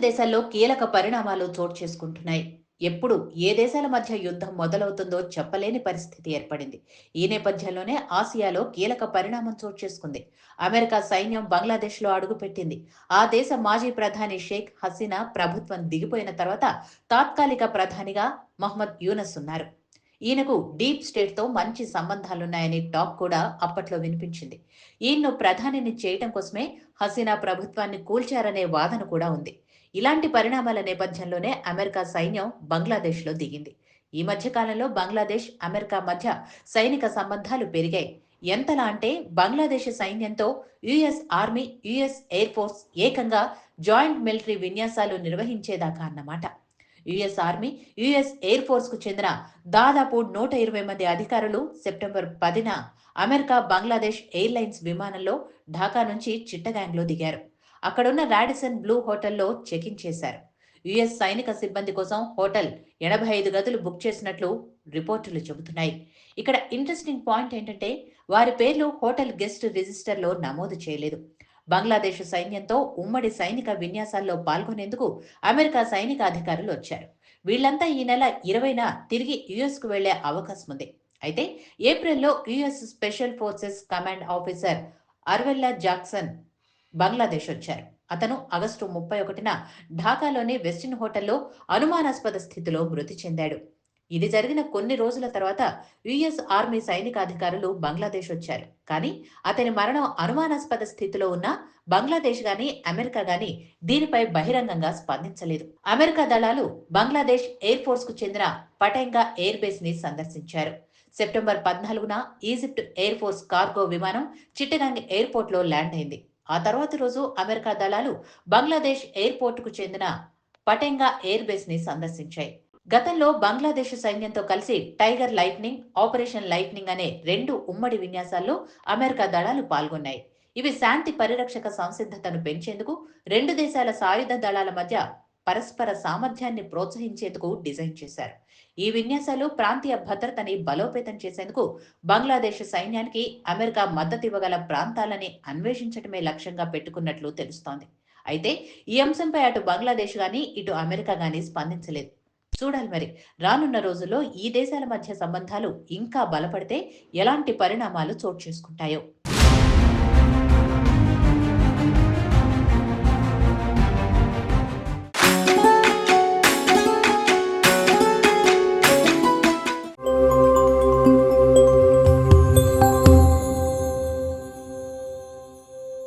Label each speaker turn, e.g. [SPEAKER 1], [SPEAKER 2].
[SPEAKER 1] దేశాల్లో కీలక పరిణామాలు చోటు చేసుకుంటున్నాయి. ఎప్పుడు ఏ దేశాల మధ్య యుద్ధం మొదలవుతుందో చెప్పలేని పరిస్థితి ఏర్పడింది. ఈ నేపథ్యంలోనే ఆసియాలో కీలక పరిణామం చోటు చేసుకుంది. అమెరికా సైన్యం బంగ్లాదేశ్లో అడుగుపెట్టింది. ఆ దేశ మాజీ ప్రధాని షేక్ హసీనా ప్రభుత్వం దిగిపోయిన తర్వాత తాత్కాలిక ప్రధానిగా మహ్మద్ యూనస్ ఉన్నారు. ఈయనకు డీప్ స్టేట్తో మంచి సంబంధాలున్నాయని టాక్ కూడా అప్పట్లో వినిపించింది. ఈయన్ను ప్రధానిని చేయటం కోసమే హసీనా ప్రభుత్వాన్ని కూల్చారనే వాదన కూడా ఉంది. ఇలాంటి పరిణామాల నేపథ్యంలోనే అమెరికా సైన్యం బంగ్లాదేశ్లో దిగింది. ఈ మధ్య కాలంలో బంగ్లాదేశ్, అమెరికా మధ్య సైనిక సంబంధాలు పెరిగాయి. ఎంతలా అంటే బంగ్లాదేశ్ సైన్యంతో US army, US air force ఏకంగా జాయింట్ మిలిటరీ విన్యాసాలు నిర్వహించేదాకా అన్నమాట. యుఎస్ ఆర్మీ, యుఎస్ ఎయిర్ ఫోర్స్కు చెందిన దాదాపు 120 మంది అధికారులు సెప్టెంబర్ 10న అమెరికా బంగ్లాదేశ్ ఎయిర్లైన్స్ విమానంలో ఢాకా నుంచి చిట్టగాంగ్లో దిగారు. అక్కడున్న రాడిసన్ బ్లూ హోటల్లో చెకిన్ చేశారు. యుఎస్ సైనిక సిబ్బంది కోసం హోటల్ 85 గదులు బుక్ చేసినట్లు రిపోర్టులు చెబుతున్నాయి. ఇక్కడ ఇంట్రెస్టింగ్ పాయింట్ ఏంటంటే వారి పేర్లు హోటల్ గెస్ట్ రిజిస్టర్లో నమోదు చేయలేదు. బంగ్లాదేశ్ సైన్యంతో ఉమ్మడి సైనిక విన్యాసాల్లో పాల్గొనేందుకు అమెరికా సైనిక అధికారులు వచ్చారు. వీళ్లంతా ఈ నెల 20న తిరిగి యుఎస్కు వెళ్లే అవకాశం ఉంది. అయితే ఏప్రిల్లో US special forces command officer Arvella Jackson Bangladesh వచ్చారు. అతను ఆగస్టు 31న ఢాకాలోని వెస్టిన్ హోటల్లో అనుమానాస్పద స్థితిలో మృతి చెందాడు. ఇది జరిగిన కొన్ని రోజుల తర్వాత యుఎస్ ఆర్మీ సైనిక అధికారులు బంగ్లాదేశ్ వచ్చారు. కానీ అతని మరణం అనుమానాస్పద స్థితిలో ఉన్న బంగ్లాదేశ్ గాని, అమెరికా గాని దీనిపై బహిరంగంగా స్పందించలేదు. అమెరికా దళాలు బంగ్లాదేశ్ ఎయిర్ ఫోర్స్ కు చెందిన పటెంగా ఎయిర్ బేస్ ని సందర్శించారు. సెప్టెంబర్ 14న ఈజిప్ట్ ఎయిర్ ఫోర్స్ కార్గో విమానం చిట్టగాంగ్ ఎయిర్పోర్ట్లో ల్యాండ్ అయింది. ఆ తర్వాతి రోజు అమెరికా దళాలు బంగ్లాదేశ్ ఎయిర్పోర్టుకు చెందిన పటెంగా ఎయిర్ బేస్ ని సందర్శించాయి. గతంలో బంగ్లాదేశ్ సైన్యంతో కలిసి టైగర్ లైట్నింగ్, ఆపరేషన్ లైట్నింగ్ అనే 2 ఉమ్మడి విన్యాసాల్లో అమెరికా దళాలు పాల్గొన్నాయి. ఇవి శాంతి పరిరక్షక సంసిద్ధతను పెంచేందుకు, రెండు దేశాల సాయుధ దళాల మధ్య పరస్పర సామర్థ్యాన్ని ప్రోత్సహించేందుకు డిజైన్ చేశారు. ఈ విన్యాసాలు ప్రాంతీయ భద్రతని బలోపేతం చేసేందుకు బంగ్లాదేశ్ సైన్యానికి అమెరికా మద్దతివ్వగల ప్రాంతాలని అన్వేషించడమే లక్ష్యంగా పెట్టుకున్నట్లు తెలుస్తోంది. అయితే ఈ అంశంపై అటు బంగ్లాదేశ్ గాని, ఇటు అమెరికా గాని స్పందించలేదు. చూడాలి మరి రానున్న రోజుల్లో ఈ దేశాల మధ్య సంబంధాలు ఇంకా బలపడితే ఎలాంటి పరిణామాలు చోటు చేసుకుంటాయో.